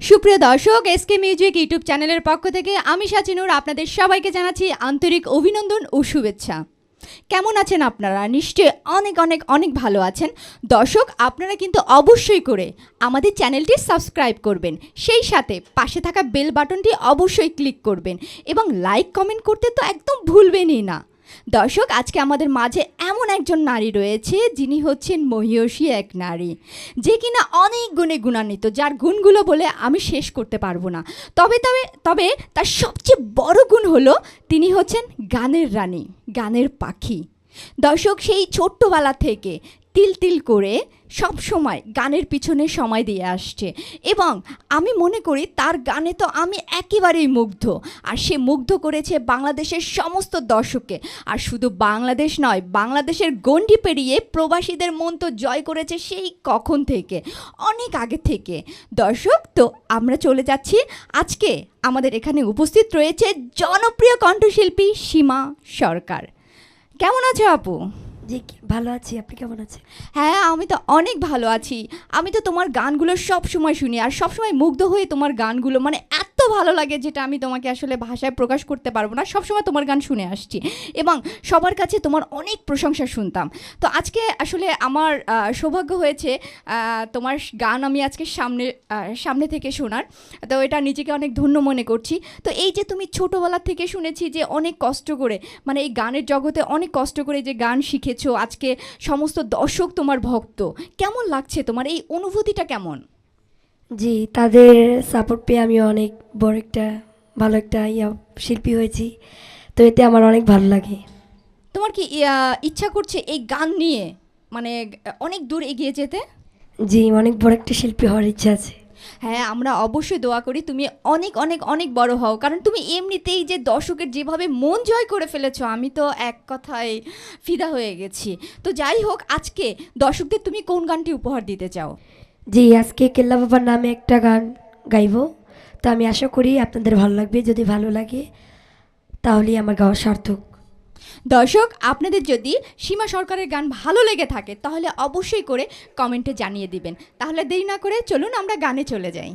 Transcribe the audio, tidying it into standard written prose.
সুপ্রিয় দর্শক, SK music YouTube চ্যানেলের পক্ষ থেকে আমি সাচিনুর আপনাদের সবাইকে জানাচ্ছি আন্তরিক অভিনন্দন ও শুভেচ্ছা। কেমন আছেন আপনারা? নিশ্চয়ই অনেক অনেক অনেক ভালো আছেন। দর্শক, আপনারা কিন্তু অবশ্যই করে আমাদের চ্যানেলটি সাবস্ক্রাইব করবেন, সেই সাথে পাশে থাকা বেল বাটনটি অবশ্যই ক্লিক করবেন এবং লাইক কমেন্ট করতে তো একদম ভুলবেনই না। দর্শক, আজকে আমাদের মাঝে এমন একজন নারী রয়েছে যিনি হচ্ছেন মহিয়সী এক নারী, যে কিনা অনেক গুণে গুণান্বিত, যার গুণগুলো বলে আমি শেষ করতে পারবো না। তবে তবে তবে তার সবচেয়ে বড় গুণ হলো তিনি হচ্ছেন গানের রানী, গানের পাখি। দর্শক, সেই ছোট্টবেলা থেকে তিল তিল করে সব সময় গানের পিছনে সময় দিয়ে আসছে এবং আমি মনে করি তার গানে তো আমি একেবারেই মুগ্ধ। আর সে মুগ্ধ করেছে বাংলাদেশের সমস্ত দর্শককে। আর শুধু বাংলাদেশ নয়, বাংলাদেশের গণ্ডি পেরিয়ে প্রবাসীদের মন তো জয় করেছে সেই কখন থেকে, অনেক আগে থেকে। দর্শক, তো আমরা চলে যাচ্ছি। আজকে আমাদের এখানে উপস্থিত রয়েছে জনপ্রিয় কণ্ঠশিল্পী সীমা সরকার। কেমন আছো আপু? জি, ভালো আছি। আপনি কেমন আছেন? হ্যাঁ, আমি তো অনেক ভালো আছি। আমি তো তোমার গানগুলো সব সময় শুনি আর সব সময় মুগ্ধ হয়ে তোমার গানগুলো মানে এত ভালো লাগে যেটা আমি তোমাকে আসলে ভাষায় প্রকাশ করতে পারবো না। সব সময় তোমার গান শুনে আসছি এবং সবার কাছে তোমার অনেক প্রশংসা শুনতাম। তো আজকে আসলে আমার সৌভাগ্য হয়েছে তোমার গান আমি আজকে সামনে থেকে শোনার। তো এটা নিজেকে অনেক ধন্য মনে করছি। তো এই যে তুমি ছোটোবেলা থেকে শুনেছি যে অনেক কষ্ট করে, মানে এই গানের জগতে অনেক কষ্ট করে যে গান শিখেছো, আজকে সমস্ত দর্শক তোমার ভক্ত, কেমন লাগছে তোমার এই অনুভূতিটা কেমন? জি, তাদের সাপোর্ট পেয়ে আমি অনেক বড় একটা ভালো একটা শিল্পী হয়েছি। তো এতে আমার অনেক ভালো লাগে। তোমার কি ইচ্ছা করছে এই গান নিয়ে মানে অনেক দূর এগিয়ে যেতে? জি, অনেক বড় একটা শিল্পী হওয়ার ইচ্ছা আছে। হ্যাঁ, আমরা অবশ্যই দোয়া করি তুমি অনেক অনেক অনেক বড় হও, কারণ তুমি এমনিতেই যে দর্শকের যেভাবে মন জয় করে ফেলেছো, আমি তো এক কথায় ফিদা হয়ে গেছি। তো যাই হোক, আজকে দর্শকদের তুমি কোন গানটি উপহার দিতে চাও? জি, আজকে কেল্লা বাবার নামে একটা গান গাইবো। তো আমি আশা করি আপনাদের ভালো লাগবে। যদি ভালো লাগে তাহলেই আমার গাওয়া সার্থক। দর্শক, আপনাদের যদি সীমা সরকারের গান ভালো লেগে থাকে তাহলে অবশ্যই করে কমেন্টে জানিয়ে দিবেন। তাহলে দেরি না করে চলুন আমরা গানে চলে যাই।